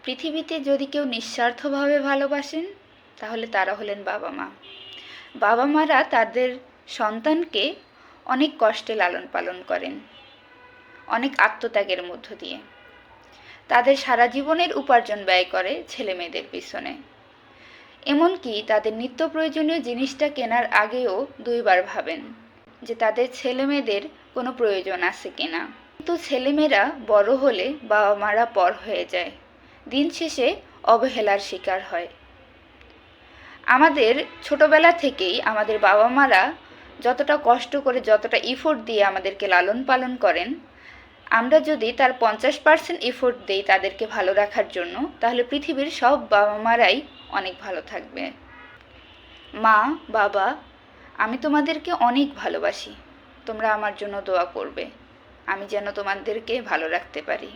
পৃথিবীতে যদি কেউ নিঃস্বার্থভাবে ভালোবাসেন তাহলে তারা হলেন বাবা মা। বাবা মারা তাদের সন্তানকে অনেক কষ্টে লালন পালন করেন, অনেক আত্মত্যাগের মধ্য দিয়ে। তাদের সারা জীবনের উপার্জন ব্যয় করে ছেলে মেয়েদের পিছনে। এমনকি তাদের নিত্য প্রয়োজনীয় জিনিসটা কেনার আগেও দুইবার ভাবেন যে তাদের ছেলে মেয়েদের কোনো প্রয়োজন আছে কিনা। কিন্তু ছেলেমেয়েরা বড় হলে বাবা মারা পর হয়ে যায়, দিন শেষে অবহেলার শিকার হয়। আমাদের ছোটবেলা থেকেই আমাদের বাবা মারা যতটা কষ্ট করে, যতটা ইফোর্ট দিয়ে আমাদেরকে লালন পালন করেন, আমরা যদি তার 50% এফোর্ট দেই তাদেরকে ভালো রাখার জন্য, তাহলে পৃথিবীর সব বাবা মারাই অনেক ভালো থাকবে। মা, বাবা, আমি তোমাদেরকে অনেক ভালোবাসি। তোমরা আমার জন্য দোয়া করবে, আমি যেন তোমাদেরকে ভালো রাখতে পারি।